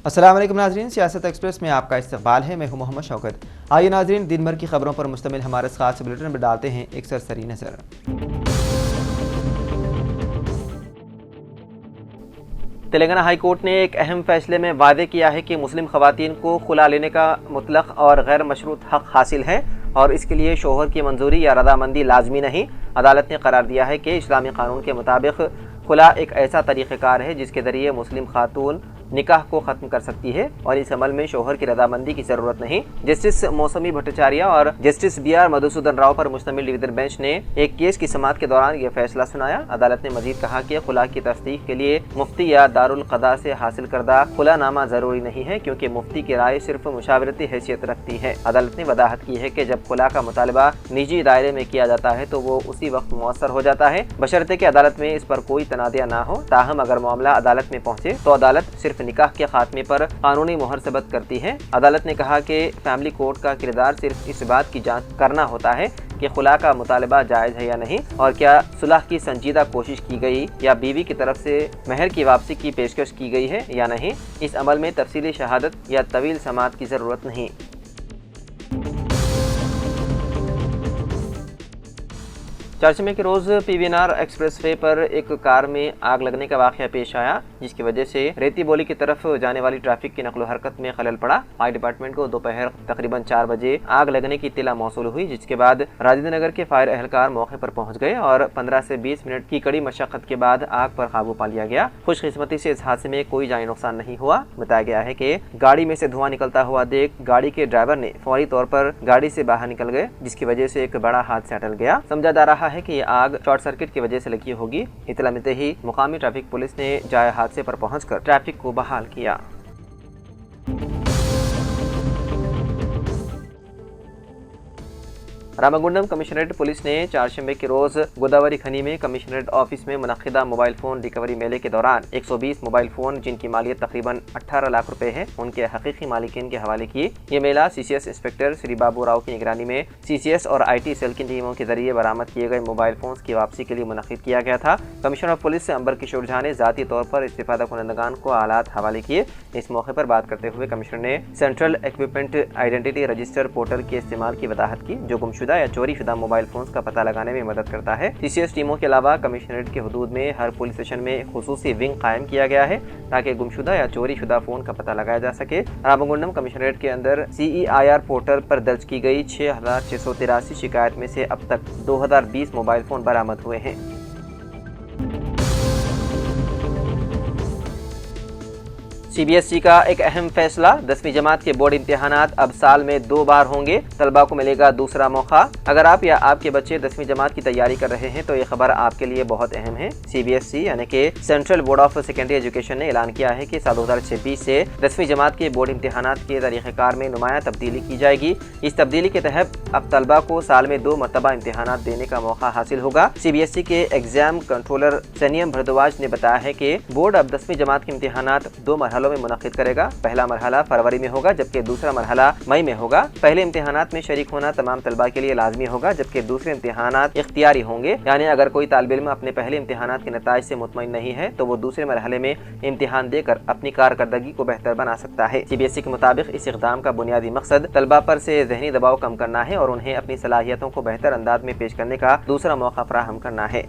अस्सलाम वालेकुम नाज़रीन, सियासत एक्सप्रेस में आपका इस्तकबाल है। मैं हूं मोहम्मद शौकत। आइए नाज़रीन, दिन भर की खबरों पर मुश्तमिल हमारे खास बुलेटिन में डालते हैं एक सरसरी नज़र। तेलंगाना हाई कोर्ट ने एक अहम फैसले में वादे किया है कि मुस्लिम ख़वातीन को खुला लेने का मुतलक और गैर मशरूत हक़ हासिल है और इसके लिए शोहर की मंजूरी या रजामंदी लाजमी नहीं। अदालत ने करार दिया है कि इस्लामी कानून के मुताबिक खुला एक ऐसा तरीक़ेकार है जिसके ज़रिए मुस्लिम खातून निकाह को ख़त्म कर सकती है और इस अमल में शोहर की रजामंदी की ज़रूरत नहीं। जस्टिस मौसमी भट्टाचार्य और जस्टिस BR मधुसूदन राव पर मुश्तमिल डिवीज़न बेंच ने एक केस की समाअत के दौरान यह फैसला सुनाया। अदालत ने मजीद कहा कि खुला की तस्दीक के लिए मुफ्ती या दारुल क़दा से हासिल करदा खुला नामा ज़रूरी नहीं है, क्योंकि मुफ्ती की राय सिर्फ मुशावरती हैसियत रखती है। अदालत ने वदाहत की है कि जब खुला का मुतालबा निजी दायरे में किया जाता है तो वो उसी वक्त मुअस्सर हो जाता है, बशर्ते कि अदालत में इस पर कोई तनाज़ा ना हो। ताहम अगर मामला अदालत में पहुँचे तो अदालत सिर्फ निकाह के खात्मे पर कानूनी मोहर सबत करती है। अदालत ने कहा कि फैमिली कोर्ट का किरदार सिर्फ इस बात की जांच करना होता है कि खुला का मुतालबा जायज़ है या नहीं और क्या सुलह की संजीदा कोशिश की गई या बीवी की तरफ से महर की वापसी की पेशकश की गई है या नहीं। इस अमल में तफसीली शहादत या तवील समाअत की ज़रूरत नहीं। चारशंबे के रोज़ PVNR एक्सप्रेस वे पर एक कार में आग लगने का वाक़या पेश आया, जिसकी वजह से रेती बोली की तरफ जाने वाली ट्रैफिक की नकलो हरकत में खलल पड़ा। फायर डिपार्टमेंट को दोपहर तकरीबन 4 बजे आग लगने की इत्तला मौसूल हुई, जिसके बाद राजेंद्र नगर के फायर एहलकार मौके पर पहुंच गए और 15 से 20 मिनट की कड़ी मशक्क़त के बाद आग पर काबू पा लिया गया। खुशकिस्मती से इस हादसे में कोई जानी नुकसान नहीं हुआ। बताया गया है कि गाड़ी में से धुआं निकलता हुआ देख गाड़ी के ड्राइवर ने फौरी तौर पर गाड़ी से बाहर निकल गए, जिसकी वजह से एक बड़ा हादसा टल गया। समझा जा रहा है कि आग शॉर्ट सर्किट की वजह से लगी होगी। इत्तला मिलते ही मुकामी ट्रैफिक पुलिस ने जाए हादसे पर पहुंचकर ट्रैफिक को बहाल किया। रामागुंडम कमिश्नरेट पुलिस ने चारशंबे के रोज गोदावरी खनी में कमिश्नरेट ऑफिस में मुनक्किदा मोबाइल फोन रिकवरी मेले के दौरान 120 मोबाइल फोन, जिनकी मालियत तकरीबन 18 लाख रुपए है, उनके हकीकी मालिकीन के हवाले किए। ये मेला CCS इंस्पेक्टर श्री बाबू राव की निगरानी में CCS और IT सेल की टीमों के जरिए बरामद किए गए मोबाइल फोन की वापसी के लिए मुनक्किद किया गया था। कमिश्नर ऑफ पुलिस अंबर किशोर झा ने ज़ाती तौर पर इस्तिफादा कुनंदगान को आलात हवाले किए। इस मौके पर बात करते हुए कमिश्नर ने central equipment identity register portal के इस्तेमाल की वजाहत की, जो गुमशुदा या चोरी शुदा मोबाइल फोन्स का पता लगाने में मदद करता है। CCS टीमों के अलावा कमिश्नरेट के हुदूद में हर पुलिस स्टेशन में खुसूसी विंग कायम किया गया है ताकि गुमशुदा या चोरी शुदा फोन का पता लगाया जा सके। रामागुंडम कमिश्नरेट के अंदर CEIR पोर्टल पर दर्ज की गई 6683 शिकायत में से अब तक 2020 मोबाइल फोन बरामद हुए हैं। CBSE का एक अहम फैसला, 10वीं जमात के बोर्ड इम्तिहानात अब साल में 2 बार होंगे, तलबा को मिलेगा दूसरा मौका। अगर आप या आपके बच्चे 10वीं जमात की तैयारी कर रहे हैं तो ये खबर आपके लिए बहुत अहम है। CBSE यानी कि central board of secondary education ने ऐलान किया है कि साल 2026 से 10वीं जमात के बोर्ड इम्तिहानात के तरीक़ेकार में नुमाया तब्दीली की जाएगी। इस तब्दीली के तहत अब तलबा को साल में 2 मरतबा इम्तिहानात देने का मौका हासिल होगा। CBSE के एग्जाम कंट्रोलर सनियम भरद्वाज ने बताया है कि बोर्ड अब 10वीं जमात के इम्तिहानात 2 मरहलों में मुनक्किद करेगा। पहला मरहला फरवरी में होगा, जबकि दूसरा मरहला मई में होगा। पहले इम्तिहानात में शरीक होना तमाम तलबा के लिए लाजमी होगा, जबकि दूसरे इम्तिहानात इख्तियारी होंगे। यानी अगर कोई तालिब इल्म अपने पहले इम्तिहानात के नताइज से मुतमईन नहीं है तो वो दूसरे मरहले में इम्तिहान देकर अपनी कारकर्दगी को बेहतर बना सकता है। CBSE के मुताबिक इस इक़दाम का बुनियादी मकसद तलबा पर से ज़हनी दबाव कम करना है और उन्हें अपनी सलाहियतों को बेहतर अंदाज में पेश करने का दूसरा मौका फराहम करना है।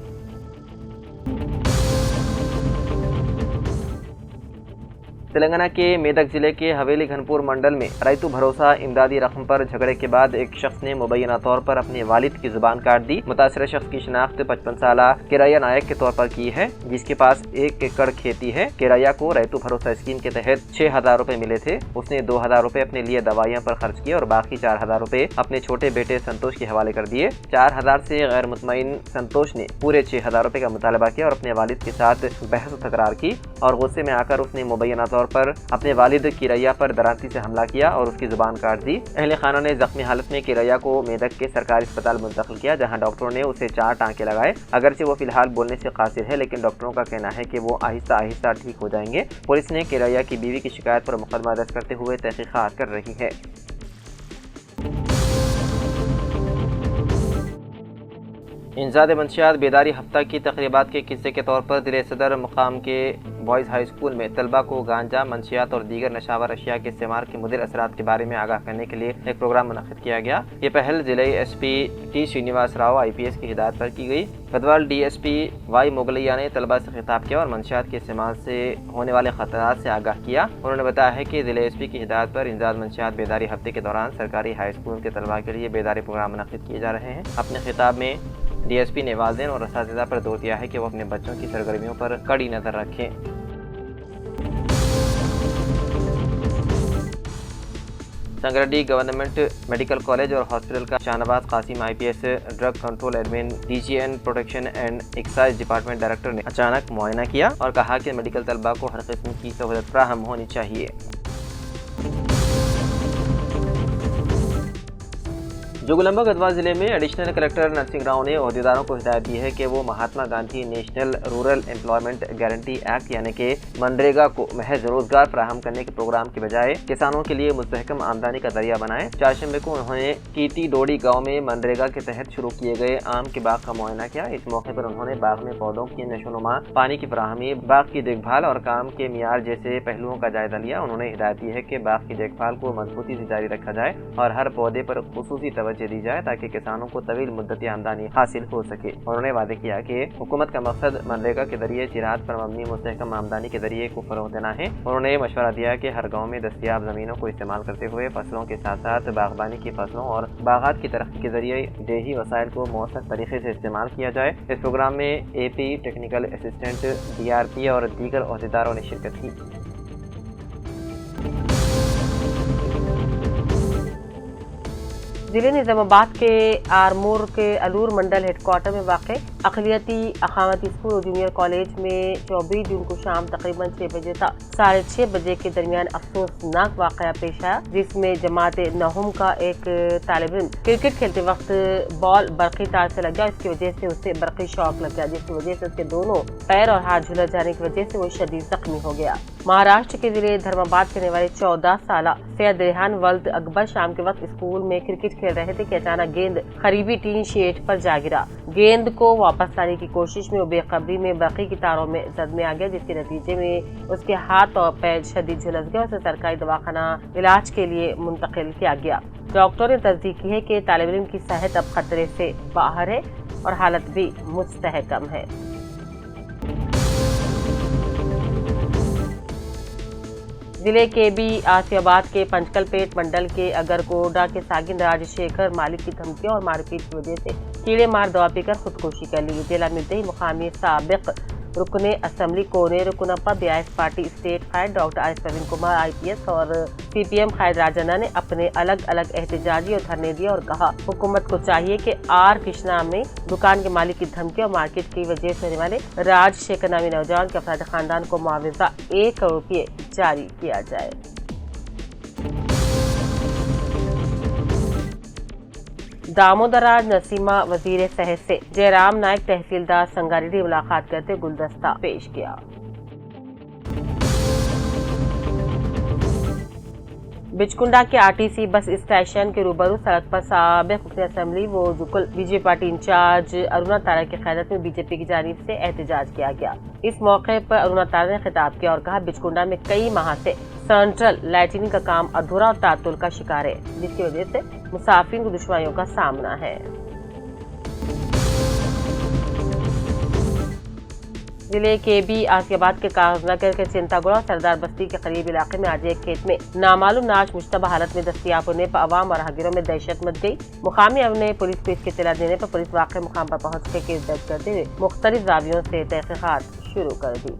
तेलंगाना के मेदक जिले के हवेली घनपुर मंडल में रैतु भरोसा इमदादी रकम पर झगड़े के बाद एक शख्स ने मुबैना तौर पर अपने वालिद की जुबान काट दी। मुतासर शख्स की शिनाख्त 55 साला किराया नायक के तौर पर की है, जिसके पास 1 एकड़ खेती है। किराया को रैतु भरोसा स्कीम के तहत 6000 रुपए मिले थे। उसने 2000 रुपए अपने लिए दवाइयाँ पर खर्च किए और बाकी 4000 रुपए अपने छोटे बेटे संतोष के हवाले कर दिए। 4000 से गैर मुतमईन संतोष ने पूरे 6000 रुपए का मुतालबा किया और अपने वालिद के साथ बहस तकरार की और गुस्से में आकर उसने मुबैना तौर पर अपने वालिद किरैया पर दरांती से हमला किया और उसकी जुबान काट दी। अहले खाना ने जख्मी हालत में किरैया को मेदक के सरकारी अस्पताल मुंतकिल किया, जहां डॉक्टरों ने उसे 4 टांके लगाए। अगरचे वो फिलहाल बोलने से कासिर है, लेकिन डॉक्टरों का कहना है कि वो आहिस्ता आहिस्ता ठीक हो जाएंगे। पुलिस ने किरैया की बीवी की शिकायत पर मुकदमा दर्ज करते हुए तहकीकात कर रही है। انسداد منشیات بیداری ہفتہ کی تقریبات کے حصے کے طور پر ضلع صدر مقام کے بوائز ہائی اسکول میں طلبہ کو گانجا، منشیات اور دیگر نشاور اشیاء کے استعمال کے مضر اثرات کے بارے میں آگاہ کرنے کے لیے ایک پروگرام منعقد کیا گیا۔ یہ پہل ضلعی S P T Srinivas Rao IPS کی ہدایت پر کی گئی۔ گدوال DSP وائی موگلیا نے طلبہ سے خطاب کیا اور منشیات کے استعمال سے ہونے والے خطرات سے آگاہ کیا۔ انہوں نے بتایا ہے کہ ضلع SP کی ہدایت پر انسداد منشیات بیداری ہفتے کے دوران سرکاری ہائی اسکول کے طلبہ کے لیے بیداری پروگرام منعقد کیے جا رہے ہیں۔ اپنے خطاب میں DSP نے والدین اور اساتذہ پر زور دیا ہے کہ وہ اپنے بچوں کی سرگرمیوں پر کڑی نظر رکھیں۔ سنگریڈی گورنمنٹ میڈیکل کالج اور ہاسپٹل کا Shah Nawaz Qasim IPS drug control admin DGN protection and excise department director نے اچانک معائنہ کیا اور کہا کہ میڈیکل طلبہ کو ہر قسم کی سہولت فراہم ہونی چاہیے۔ جوگولمبا گدوال ضلع میں ایڈیشنل کلکٹر نرسنگ راؤ نے عہدیداروں کو ہدایت دی ہے کہ وہ Mahatma Gandhi national rural employment guarantee act یعنی کہ منریگا کو محض روزگار فراہم کرنے کے پروگرام کے بجائے کسانوں کے لیے مستحکم آمدنی کا ذریعہ بنائیں۔ چارشنبے کو انہوں نے کیتی ڈوڑی گاؤں میں منریگا کے تحت شروع کیے گئے آم کے باغ کا معائنہ کیا۔ اس موقع پر انہوں نے باغ میں پودوں کی نشوونما، پانی کی فراہمی، باغ کی دیکھ بھال اور کام کے معیار جیسے پہلوؤں کا جائزہ لیا۔ انہوں نے ہدایت دی ہے کہ باغ کی دیکھ بھال کو مضبوطی سے جاری رکھا جائے اور ہر پودے پر خصوصی توجہ دی جائے تاکہ کسانوں کو طویل مدتی آمدنی حاصل ہو سکے۔ انہوں نے وعدہ کیا کہ حکومت کا مقصد منریگا کے ذریعے زراعت پر مبنی مستحکم آمدنی کے ذریعے کو فروغ دینا ہے۔ انہوں نے مشورہ دیا کہ ہر گاؤں میں دستیاب زمینوں کو استعمال کرتے ہوئے فصلوں کے ساتھ ساتھ باغبانی کی فصلوں اور باغات کی ترقی کے ذریعے دیہی وسائل کو مؤثر طریقے سے استعمال کیا جائے۔ اس پروگرام میں AP ٹیکنیکل اسسٹنٹ DRP اور دیگر عہدیداروں نے شرکت کی۔ ضلع نظام آباد کے آرمور کے الور منڈل ہیڈ کوارٹر میں واقع اقلیتی اقامتی اسکول اور جونیئر کالج میں 24 جون کو شام تقریباً 6 بجے تا 6:30 بجے کے درمیان افسوسناک واقعہ پیش آیا، جس میں جماعت نہم کا ایک طالب علم کرکٹ کھیلتے وقت بال برقی تار سے لگ گیا، اس کی وجہ سے اسے برقی شاک لگ گیا، جس کی وجہ سے اس کے دونوں پیر اور ہاتھ جھلس جانے کی وجہ سے وہ شدید زخمی ہو گیا۔ مہاراشٹر کے ضلع دھرم آباد کے رہنے والے 14 سالہ سید ریحان ولد اکبر شام کے وقت اسکول میں کرکٹ کھیل رہے تھے کہ اچانک گیند قریبی ٹین شیڈ پر جا گرا۔ گیند کو واپس لانے کی کوشش میں وہ بے خبری میں برقی کی تاروں میں صدمے آ گیا، جس کے نتیجے میں اس کے ہاتھ اور پیر شدید جھلس گئے اور اسے سرکاری دواخانہ علاج کے لیے منتقل کیا گیا۔ ڈاکٹر نے تصدیق کی ہے کہ طالب علم کی صحت اب خطرے سے باہر ہے اور حالت بھی مستحکم ہے۔ ضلع کے بھی آصف آباد کے پنچکل پیٹ منڈل کے اگرگوڈا کے ساگن راج شیکھر مالک کی دھمکیوں اور مار پیٹ کی وجہ سے کیڑے مار دوا پی کر خودکشی کر لی۔ اطلاع ملتے ہی مقامی سابق رکن assembly Koneru Konappa BIS party state قائد doctor RS Praveen Kumar IPS اور CPM قائد راجنا نے اپنے الگ الگ احتجاجی اور دھرنے دیے اور کہا حکومت کو چاہیے کہ R کرشنا میں دکان کے مالک کی دھمکی اور مارکیٹ کی وجہ سے ہونے والے راج شیکھر نامی نوجوان کے افراد خاندان کو معاوضہ 1 کروڑ روپے جاری کیا جائے۔ دامودراج نرسیما وزیر صحت سے جے رام نائک تحصیلدار سنگاریڈی ملاقات کرتے گلدستہ پیش کیا۔ بچکنڈا کے RTC بس اسٹیشن کے روبرو سڑک پر سابق رکن اسمبلی و جکل BJP پارٹی انچارج ارونا تارا کی قیادت میں BJP کی جانب سے احتجاج کیا گیا۔ اس موقع پر ارونا تارا نے خطاب کیا اور کہا بچکنڈا میں کئی ماہ سے سینٹرل لائٹنگ کا کام ادھورا اور تعطل کا شکار ہے، جس کی وجہ سے مسافرین کو دشواریوں کا سامنا ہے۔ ضلع کے بھی آصف آباد کے کاغذ نگر کے چنتاگوڑا اور سردار بستی کے قریب علاقے میں آج ایک کھیت میں نامعلوم نعش مشتبہ حالت میں دستیاب ہونے پر عوام اور راہگیروں میں دہشت مچ گئی۔ مقامی عوام نے پولیس کو اس کی اطلاع دینے پر پولیس واقع مقام پر پہنچ کے کیس درج کرتے ہوئے مختلف زاویوں سے تحقیقات شروع کر دی۔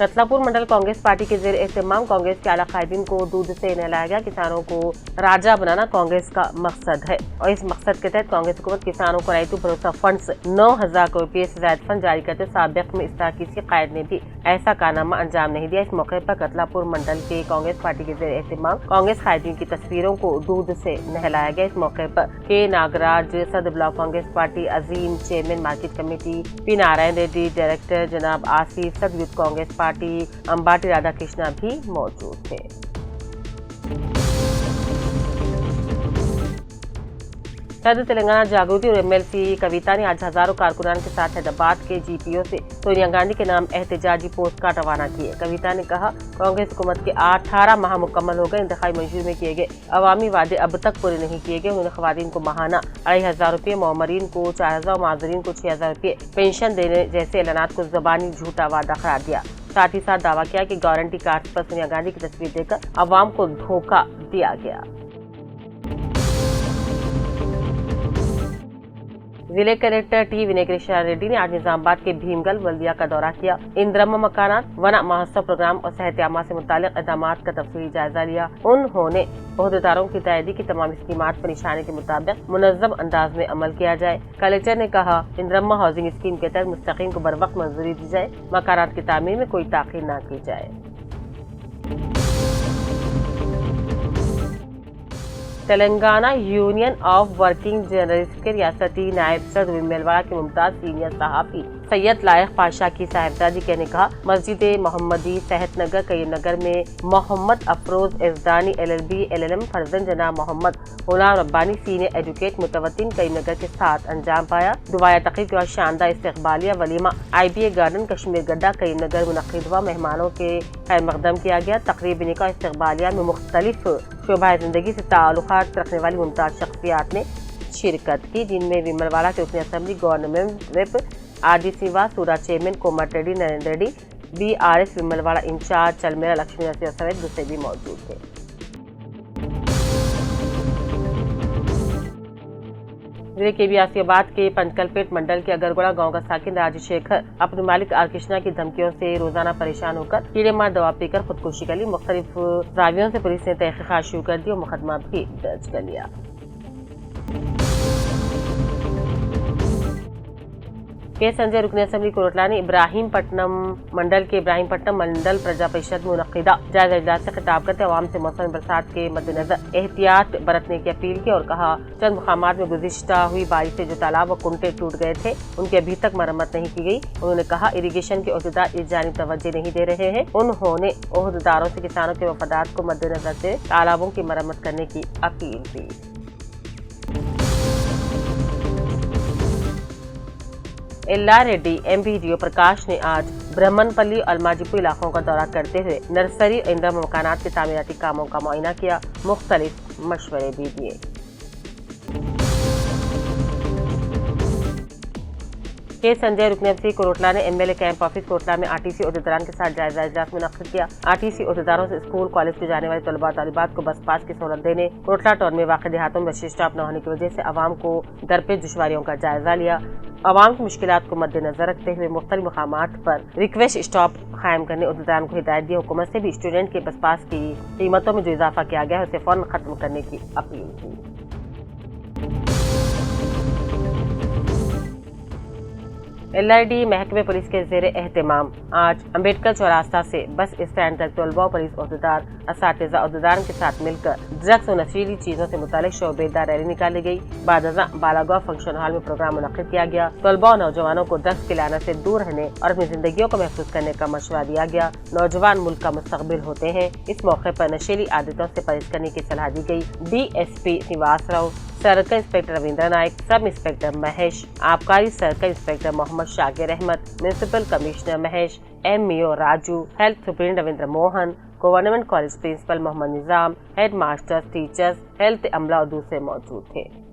رتلا پور منڈل کانگریس پارٹی کے زیر اہتمام کانگریس کے اعلیٰ قائدین کو دودھ سے نہلایا گیا۔ کسانوں کو راجا بنانا کانگریس کا مقصد ہے اور اس مقصد کے تحت کانگریس حکومت کسانوں کو ریتو بھروسہ فنڈ سے 9,000 کروڑ روپے سے زائد فنڈ جاری کرتے سابق میں استاکیسی قائد نے بھی ایسا کارنامہ انجام نہیں دیا۔ اس موقع پر رتلا پور منڈل کے کانگریس پارٹی کے زیر اہتمام کانگریس قائدین کی تصویروں کو دودھ سے نہلایا گیا۔ اس موقع پر کے ناگراج صدر block Congress party Azeem, chairman market committee P Narayan Reddy, director جناب آصف، صدر یوتھ کانگریس پارٹی امباٹی رادھا کرشنا بھی موجود تھے۔ सदर तेलंगाना जागृति और MLC कविता ने आज हजारों कारकुनान के साथ हैदराबाद के GPO से सोनिया गांधी के नाम एहतजाजी पोस्ट कार्ड रवाना किए। कविता ने कहा, कांग्रेस हुकूमत के 18 माह मुकम्मल हो गए, इंतखाबी मंजूर में किए गए अवामी वादे अब तक पूरे नहीं किए गए। उन्होंने खवातीन को माहाना 2,500 रुपये, मौमरीन को 4,000, माजरीन को 6,000 रुपये पेंशन देने जैसे ऐलानात को ज़बानी झूठा वादा करार दिया। साथ ही साथ दावा किया कि गारंटी कार्ड पर सोनिया गांधी की तस्वीर देकर अवाम को धोखा दिया गया। जिले कलेक्टर टी विनय कृष्णा रेड्डी ने आज निजामाबाद के भीमगल बल्दिया का दौरा किया। इंद्रम मकानात, वन महोत्सव प्रोग्राम और सेहतियामा से मुतालिक इक़दामात का तफसीली जायजा लिया। उन्होंने ओहदेदारों की तैयारी की तमाम स्कीमात पर निशाने के मुताबिक मुनज़्ज़म अंदाज में अमल किया जाए। कलेक्टर ने कहा, इंद्रम हाउसिंग स्कीम के तहत मुस्तकीम को बर वक्त मंजूरी दी जाए, मकानात की तामीर में कोई ताख़ीर न की जाए। Telangana union of working journalist के रियासती नायब सदर विमलवाड़ा के मुमताज सीनियर सहाफ़ी सैयद लायक पाशा की साहिबजादी ने कहा, मस्जिद मोहम्मदी सेहत नगर करीमनगर में मोहम्मद अफरोज एजदानी LLB LLM फर्जन जनाब मोहम्मद गुलाम रब्बानी सीनियर एजुकेट मुतवत्तिन करीमनगर के साथ अंजाम पाया। दुआया तक़रीब के बाद शानदार इस्तक़बालिया वलीमा IBA गार्डन कश्मीर गड्ढा करीमनगर मुनक़िद हुआ। मेहमानों के खैर मक़दम किया गया। तक़रीब निकाह इस्तक़बालिया में मुख्तलिफ शोबा ज़िंदगी से ताल्लुक़ात रखने वाली मुमताज़ शख्सियात ने शिरकत की, जिनमें विमलवाड़ा के रुकन assembly government whip RD Shrivas, सूरा चेयरमैन कोमट रेड्डी, नरेंद्र रेड्डी, BRS विमलवाड़ा इंचार्ज चलमेरा लक्ष्मी नरसिंह समेत दूसरे भी मौजूद थे। जिले के आसियाबाद के पंचकलपेट मंडल के अगरगोड़ा गांव का साकिन राजशेखर अपने मालिक आर कृष्णा की धमकियों से रोजाना परेशान होकर कीड़े मार दवा पीकर खुदकुशी कर ली। मुख्तलिफ जावियों से पुलिस ने तहकीकात शुरू कर दी और मुकदमा भी दर्ज कर लिया। के संजय रुकन असम्बली कोरटला ने इब्राहिमपट्टनम मंडल के इब्राहिमपट्टनम मंडल प्रजा परिषद में मुनक़िदा जायजा इजलास से खिताब करते अवाम से मौसम बरसात के मद्देनजर एहतियात बरतने की अपील की और कहा, चंद मुकामात में गुज़िश्ता हुई बारिश से जो तालाब और कुंटे टूट गए थे उनकी अभी तक मरम्मत नहीं की गई। उन्होंने कहा, इरिगेशन के ओहदेदार इस जानिब तवज्जो नहीं दे रहे हैं। उन्होंने ओहदेदारों से किसानों के मफादात को मद्देनजर से तालाबों की मरम्मत करने की अपील की। एल्ला रेड्डी MPDO प्रकाश ने आज ब्रह्मनपल्ली और अलमाजीपुर इलाकों का दौरा करते हुए नर्सरी और इंदिरा मकानात के तामीराती कामों का मुआयना किया, मुख्तलिफ मशवरे भी दिए। के संजय रुकन असम्बली कोरटला ने MLA कैंप ऑफिस कोरटला में RTC ओहदेदारान के साथ जायजा इजलास मुनक़िद किया। RTC ओहदेदारों से स्कूल कॉलेज को जाने वाले तलबा तालिबात को बस पास की सहूलत देने, कोरटला टाउन में वाक़ देहातों में बस स्टॉप न होने की वजह से आवाम को दरपेश दुश्वारियों का जायजा लिया। आवाम की मुश्किलात को मद्देनजर रखते हुए मुख्तलिफ मकामात पर रिक्वेस्ट स्टॉप कायम करने ओहदेदारान को हिदायत दी। हुकूमत से भी स्टूडेंट के बस पास की कीमतों में जो इजाफा किया गया है उसे फौरन खत्म करने की अपील की। LID महकमे पुलिस के ज़ेर एहतमाम आज अम्बेडकर चौरास्ता से बस स्टैंड तक तलबा पुलिस ओहदेदार असातिज़ा ओहदेदार के साथ मिलकर ड्रग्स और नशीली चीजों से मुतालिक शोबेदार रैली निकाली गई। बादजा बालागांव फंक्शन हॉल में प्रोग्राम मुनक़िद किया गया। तलबा और नौजवानों को ड्रग्स की लानत से दूर रहने और अपनी जिंदगियों को महफूज करने का मशवरा दिया गया। नौजवान मुल्क का मुस्तकबिल होते हैं। इस मौके पर नशीली आदतों से परहेज करने की सलाह दी गई। DSP Niwas Rao, circle inspector Ravindra Nayak, sub inspector Mahesh, आबकारी circle inspector Mohammed Shakir Ahmed, municipal commissioner Mahesh, MO Raju, health superintendent Ravindra Mohan, government college principal Mohammed Nizam, head masters, teachers, health अमला और दूसरे मौजूद थे।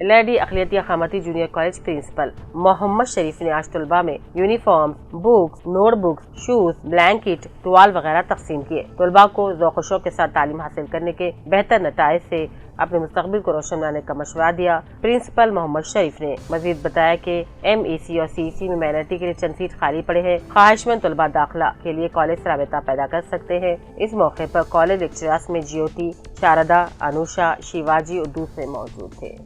LID अक़लियती अक़ामती junior college principal Mohammed Sharif ने आज तलबा में uniform, books, notebooks, shoes, blanket, towel वगैरह तकसीम किए। तलबा को ज़ौक़ व शौक़ के साथ तालीम हासिल करने के बेहतर नताइज से अपने मुस्तक़बिल को रोशन बनाने का मशवरा दिया। प्रिंसिपल मोहम्मद शरीफ ने मजीद बताया कि MEC और CEC में माइनॉरिटी के लिए चंद सीट खाली पड़े हैं। ख्वाहिशमंद तलबा दाखिला के लिए कॉलेज से राबता पैदा कर सकते हैं। इस मौके पर कॉलेज लेक्चरर्स में ज्योति, शारदा, अनुषा, शिवाजी और दूसरे मौजूद थे।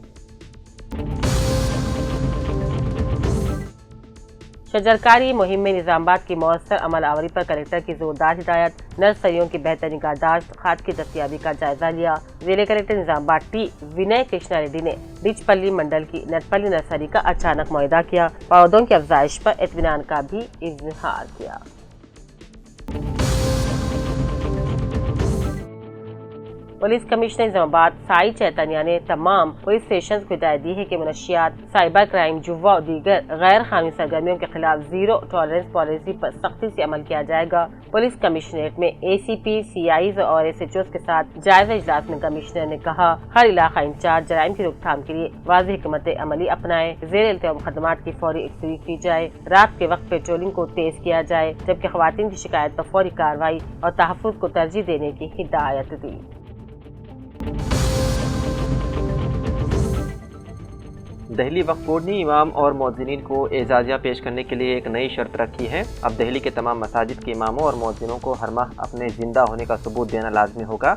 शजरकारी मुहिम में निजामाबाद की मौसर अमल आवरी पर कलेक्टर की जोरदार हिदायत। नर्सरियों की बेहतर निगाहदाश्त, खाद की दस्तियाबी का जायजा लिया। जिले कलेक्टर निजामाबाद T विनय कृष्णा रेड्डी ने बिचपल्ली मंडल की नटपल्ली नर्सरी का अचानक मुआयदा किया। पौधों की अफजाइश पर इत्मीनान का भी इजहार किया। पुलिस कमिश्नर इस्लामाबाद साई चैतन्या ने तमाम पुलिस स्टेशन को हिदायत दी है कि मनशियात, साइबर क्राइम, जुआ और दीगर गैर कानूनी सरगर्मियों के खिलाफ जीरो टॉलरेंस पॉलिसी पर सख्ती से अमल किया जाएगा। पुलिस कमिश्नरेट में ACP, CIs और SHOs के साथ जायजा इजलास में कमिश्नर ने कहा, हर इलाका इंचार्ज जराइम की रोकथाम के लिए वाज़ेह हिकमत अमली अपनाए, ज़ेर इल्तिमाम खदमात की फौरी एक्सरी की जाए, रात के वक्त पेट्रोलिंग को तेज किया जाए, जबकि खवातीन की शिकायत पर फौरी कार्रवाई और तहफ़्फ़ुज़ को तरजीह देने की हिदायत दी। दहली वक्फ बोर्ड ने इमाम और मुअज्जिनीन को एजाज़िया पेश करने के लिए एक नई शर्त रखी है। अब दहली के तमाम मसाजिद के इमामों और मुअज्जिनों को हर माह अपने ज़िंदा होने का सबूत देना लाजमी होगा।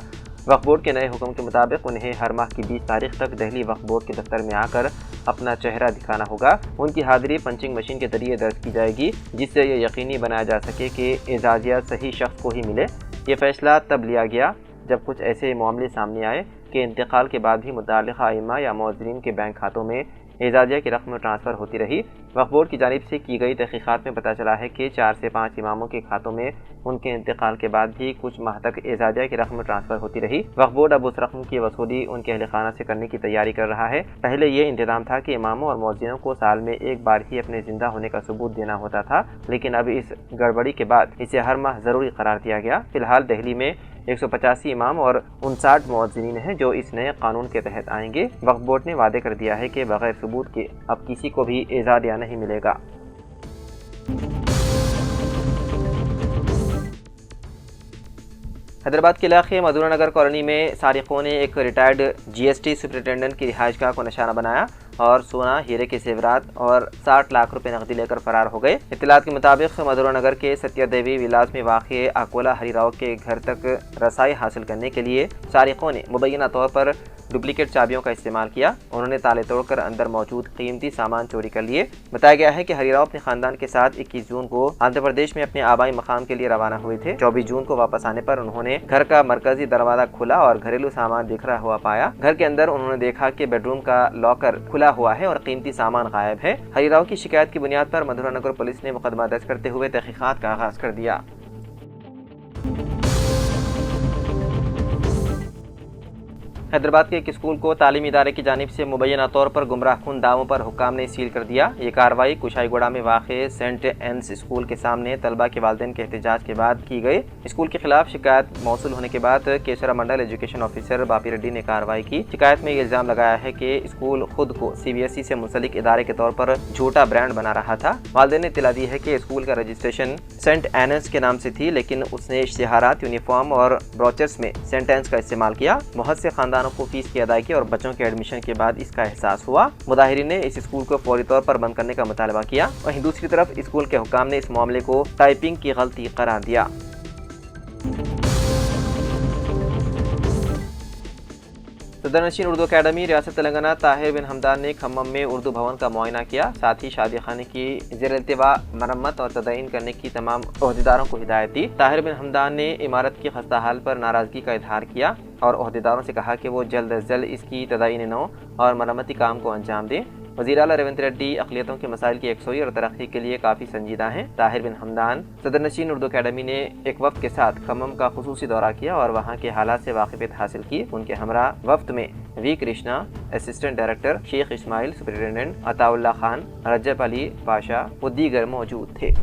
वक्फ बोर्ड के नए हुक्म के मुताबिक उन्हें हर माह की 20 तारीख तक दहली वक्फ बोर्ड के दफ्तर में आकर अपना चेहरा दिखाना होगा। उनकी हाज़िरी पंचिंग मशीन के जरिए दर्ज की जाएगी, जिससे ये यकीनी बनाया जा सके कि एजाज़िया सही शख्स को ही मिले। ये फैसला तब लिया गया जब कुछ ऐसे मामले सामने आए कि इंतकाल के बाद भी मुताल्लिक़ा आइम्मा या मुअज्जिनीन के बैंक खातों में एजाज़िया की रकम ट्रांसफ़र होती रही। वक्फ बोर्ड की जानिब से की गई तहक़ीक़ात में पता चला है कि 4 से 5 इमामों के खातों में उनके इंतकाल के बाद भी कुछ माह तक एजाज़िया की रकम ट्रांसफ़र होती रही। वक्फ बोर्ड अब उस रकम की वसूली उनके अहल खाना से करने की तैयारी कर रहा है। पहले ये इंतज़ाम था कि इमामों और मुअज्जिनों को साल में एक बार ही अपने ज़िंदा होने का सबूत देना होता था, लेकिन अब इस गड़बड़ी के बाद इसे हर माह ज़रूरी करार दिया गया। फ़िलहाल दहली में 185 इमाम और 59 मुअज्जिनीन हैं जो इस नए कानून के तहत आएंगे। वक्फ बोर्ड ने वादे कर दिया है कि बगैर सबूत के अब किसी को भी एजाज़िया नहीं मिलेगा। हैदराबाद के इलाके मधुरा नगर कॉलोनी में सारिकों ने एक रिटायर्ड GST सुपरिटेंडेंट की रिहाइशगाह को निशाना बनाया और सोना, हीरे के जेवरात और 60 लाख रुपए नकदी लेकर फरार हो गए। इत्तलात के मुताबिक मधुरा नगर के सत्या देवी विलास में वाक़ अकोला हरिराव के घर तक रसाई हासिल करने के लिए सारिकों ने मुबैना तौर पर डुप्लीकेट चाबियों का इस्तेमाल किया। उन्होंने ताले तोड़कर अंदर मौजूद कीमती सामान चोरी कर लिए। बताया गया है कि हरिराव अपने खानदान के साथ 21 जून को आंध्र प्रदेश में अपने आबाई मकाम के लिए रवाना हुए थे। 24 जून को वापस आने पर उन्होंने घर का मरकजी दरवाजा खुला और घरेलू सामान बिखरा हुआ पाया। घर के अंदर उन्होंने देखा कि बेडरूम का लॉकर खुला हुआ है और कीमती सामान गायब है। हरिराव की शिकायत की बुनियाद पर मधुरा नगर पुलिस ने मुकदमा दर्ज करते हुए तहकीकात का आगाज कर दिया। हैदराबाद के एक स्कूल को तालीमी इदारे की जानिब से मुबैना तौर पर गुमराहकुन दावों पर हुक्काम ने सील कर दिया। ये कार्रवाई कुशाईगुड़ा में वाक़े सेंट एन्स स्कूल के सामने तलबा के वालिदैन के एहतजाज के बाद की गई। स्कूल के खिलाफ शिकायत मौसूल होने के बाद केसरा मंडल एजुकेशन ऑफिसर बापी रेड्डी ने कार्रवाई की। शिकायत में ये इल्ज़ाम लगाया है कि स्कूल खुद को CBSE से मुंसलिक इदारे के तौर पर झूठा ब्रांड बना रहा था। वालिदैन ने इत्तला दी है कि स्कूल का रजिस्ट्रेशन सेंट एनस के नाम से थी, लेकिन उसने इश्तिहारात, यूनिफॉर्म और ब्रोचर्स में सेंट एन्स का इस्तेमाल किया। बहुत से खानदानों को फीस की अदायगी और बच्चों के एडमिशन के बाद इसका एहसास हुआ। मुदाहिरीन ने इस स्कूल को फौरी तौर पर बंद करने का मुतालबा किया। वहीं दूसरी तरफ स्कूल के हुक्काम ने इस मामले को टाइपिंग की गलती करार दिया। सदरनशीन उर्दू अकेडमी रियासत तेलंगाना ताहिर बिन हमदान ने खम्मम में उर्दू भवन का मुआयना किया। साथ ही शादी खाने की ज़ेर-ए-इल्तिवा मरम्मत और तदयीन करने की तमाम ओहदेदारों को हिदायत दी। ताहिर बिन हमदान ने इमारत की खस्ता हाल पर नाराज़गी का इजहार किया और ओहदेदारों से कहा कि वो जल्द अज जल्द इसकी तदयीन नौ और मरम्मती काम को अंजाम दें। वज़ीर आला रेवंत रेड्डी अक़लियतों के मसाइल की यकसोई और तरक्की के लिए काफ़ी संजीदा हैं। ताहिर बिन हमदान सदरनशीन उर्दू अकेडमी ने एक वफ़द के साथ खम्मम का खुसूसी दौरा किया और वहाँ के हालात से वाक़िफ़ियत हासिल की। उनके हमरा वफ़द में V Krishna, assistant director Sheikh Ismail, superintendent Ataullah Khan, Rajab Ali Pasha व दीगर मौजूद थे।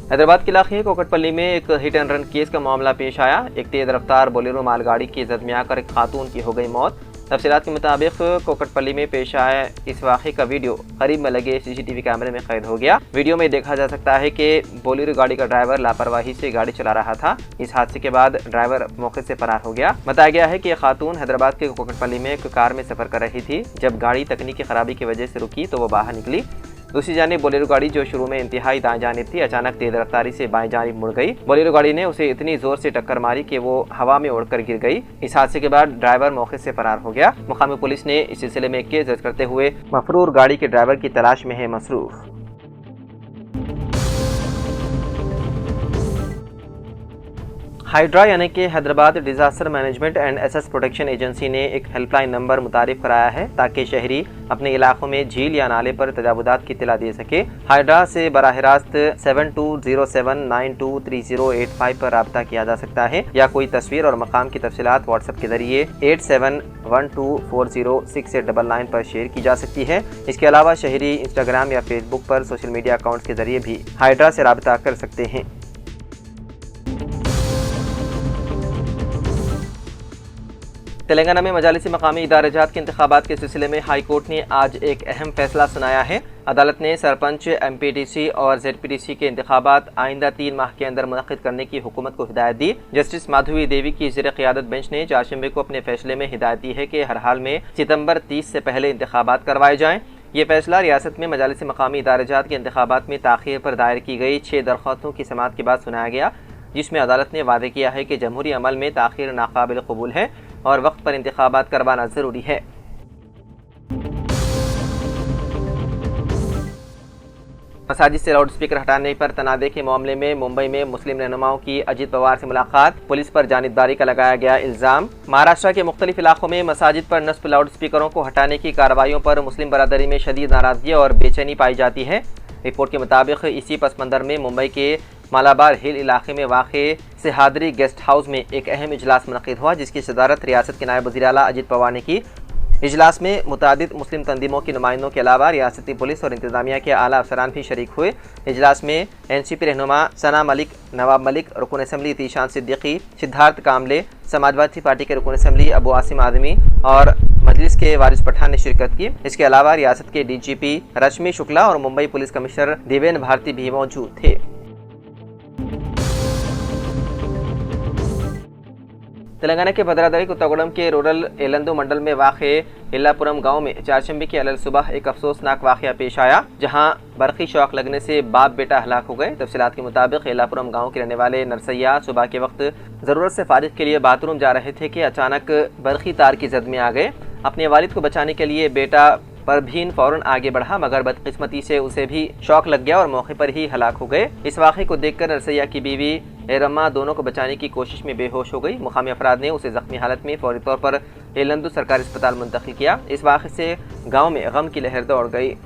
हैदराबाद के इलाके कोकटपल्ली में एक हिट एंड रन केस का मामला पेश आया। एक तेज रफ्तार बोलेरो मालगाड़ी की जद में आकर एक खातून की हो गई मौत। तफसीलात के मुताबिक कोकटपल्ली में पेश आया इस वाक़े का वीडियो करीब में लगे CCTV कैमरे में कैद हो गया। वीडियो में देखा जा सकता है कि बोलेरो गाड़ी का ड्राइवर लापरवाही से गाड़ी चला रहा था। इस हादसे के बाद ड्राइवर मौके से फरार हो गया। बताया गया है कि यह खातून हैदराबाद के कोकटपल्ली में एक कार में सफर कर रही थी। जब गाड़ी तकनीकी खराबी की वजह से रुकी तो वो बाहर निकली। दूसरी जानिब बोलेरो गाड़ी जो शुरू में इंतहाई दाएं जानिब थी, अचानक तेज रफ्तारी से बाएं जानिब मुड़ गई। बोलेरो गाड़ी ने उसे इतनी जोर से टक्कर मारी कि वो हवा में उड़कर गिर गई। इस हादसे के बाद ड्राइवर मौके से फरार हो गया। मुकामी पुलिस ने इस सिलसिले में केस दर्ज करते हुए मफरूर गाड़ी के ड्राइवर की तलाश में है मसरूफ। हाइड्रा यानी कि हैदराबाद डिजास्टर मैनेजमेंट एंड एसेस प्रोटेक्शन एजेंसी ने एक हेल्पलाइन नंबर मुतारिफ कराया है ताकि शहरी अपने इलाकों में झील या नाले पर तजावुजात की इत्तला दे सके। हाइड्रा से बराह रास्त 7207923085 पर रब्ता किया जा सकता है या कोई तस्वीर और मकाम की तफसीलात व्हाट्सएप के जरिए 8712406899 पर शेयर की जा सकती है। इसके अलावा शहरी इंस्टाग्राम या फेसबुक पर सोशल मीडिया अकाउंट्स के जरिए भी हाइड्रा से रब्ता कर सकते हैं। तेलंगाना में मजालिसी मकामी इदारजात के इंतखाबात के सिलसिले में हाई कोर्ट ने आज एक अहम फैसला सुनाया है। अदालत ने सरपंच, MPDC और ZPDC के इंतखाबात आइंदा 3 माह के अंदर मुनक्किद करने की हुकूमत को हिदायत दी। जस्टिस माधवी देवी की ज़ेर क़ियादत बेंच ने चारशंबे को अपने फैसले में हिदायत दी है कि हर हाल में सितंबर 30 से पहले इंतखाबात करवाए जाएँ। ये फैसला रियासत में मजालिसी मकामी इदारजात के इंतखाबात में ताख़ीर पर दायर की गई 6 दरख्वास्तों की समाअत के बाद सुनाया गया, जिसमें अदालत ने वादे किया है कि जमहूरी अमल में ताख़ीर नाकाबिल कबूल है और वक्त पर इंतखाबात करवाना ज़रूरी है। मसाजिद से लाउड स्पीकर हटाने पर तनाज़े के मामले में मुंबई में मुस्लिम रहनुमाओं की अजीत पवार से मुलाकात, पुलिस पर जानिबदारी का लगाया गया इल्ज़ाम। महाराष्ट्र के मुख्तलिफ इलाकों में मसाजिद पर नस्ब लाउड स्पीकरों को हटाने की कार्रवाइयों पर मुस्लिम बरादरी में शदीद नाराज़गी और बेचैनी पाई जाती है। रिपोर्ट के मुताबिक इसी पस मंज़र में मुंबई के मालाबार हिल इलाके में वाक़े सिहादरी गेस्ट हाउस में एक अहम इजलास मुनक़्क़िद हुआ, जिसकी सदारत रियासत के नायब वज़ीर आला अजीत पवार ने की। इजलास में मुतादिद मुस्लिम तंजीमों के नुमाइंदों के अलावा रियासती पुलिस और इंतज़ामिया के आला अफसरान भी शरीक हुए। इजलास में NCP रहनुमा सना मलिक, नवाब मलिक, रुकन असम्बली तीशान सिद्दीकी, सिद्धार्थ कामले, समाजवादी पार्टी के रुकन असम्बली अबू आसिम आदमी और मजलिस के वारिस पठान ने शिरकत की। इसके अलावा रियासत के DGP रश्मि शुक्ला और मुंबई पुलिस कमिश्नर देवेन भारती भी मौजूद थे। तेलंगाना के भद्राद्री कुत्तागुड़म के रूरल एलंदू मंडल में वाक़े इल्लापुरम गांव में चारशंबे की अलल सुबह एक अफसोसनाक वाक़या पेश आया, जहां बरक़ी शॉक लगने से बाप बेटा हलाक हो गए। तफसीलात के मुताबिक इल्लापुरम गांव के रहने वाले नरसैया सुबह के वक्त ज़रूरत से फारिग के लिए बाथरूम जा रहे थे कि अचानक बरक़ी तार की जद में आ गए। अपने वालिद को बचाने के लिए बेटा परभीन फ़ौरन आगे बढ़ा, मगर बदकिस्मती से उसे भी शॉक लग गया और मौके पर ही हलाक हो गए। इस वाक़े को देखकर नरसैया की बीवी एरम्मा दोनों को बचाने की कोशिश में बेहोश हो गई। मुकामी अफराद ने उसे ज़ख्मी हालत में फौरी तौर पर एलंदू सरकारी अस्पताल मुंतकिल किया। इस वाक़े से गाँव में गम की लहर दौड़ गई।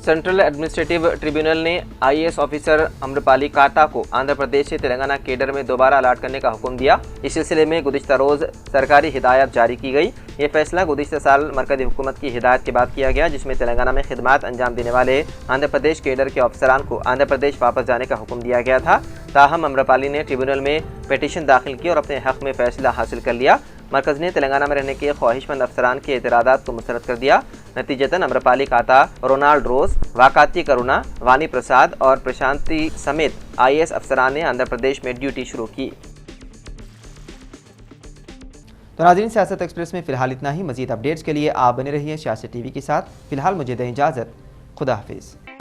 सेंट्रल एडमिनिस्ट्रेटिव ट्रिब्यूनल ने IAS ऑफिसर अम्रपाली काता को आंध्र प्रदेश से तेलंगाना केडर में दोबारा अलाट करने का हुक्म दिया। इस सिलसिले में गुज़िश्ता रोज़ सरकारी हिदायत जारी की गई। ये फैसला गुज़िश्ता साल मरकज़ी हुकूमत की हिदायत के बाद किया गया, जिसमें तेलंगाना में खिदमात अंजाम देने वाले आंध्र प्रदेश केडर के अफसरान को आंध्र प्रदेश वापस जाने का हुक्म दिया गया था। ताहम अम्रपाली ने ट्रिब्यूनल में पिटीशन दाखिल की और अपने हक़ में फ़ैसला हासिल कर लिया। मरकज़ ने तेलंगाना में रहने के ख्वाहिशमंद अफसरान के एतराज़ात को मुस्तरद कर दिया। नतीजतन अम्रपाली काता, रोनाल्ड रोज, वाकाती करुणा, वानी प्रसाद और प्रशांति समेत IAS अफसरान ने आंध्र प्रदेश में ड्यूटी शुरू की। तो नाज़रीन, सियासत एक्सप्रेस में फ़िलहाल इतना ही। मज़ीद अपडेट्स के लिए आप बने रहिए सियासत TV के साथ। फ़िलहाल मुझे दें इजाज़त। खुदा हाफिज़।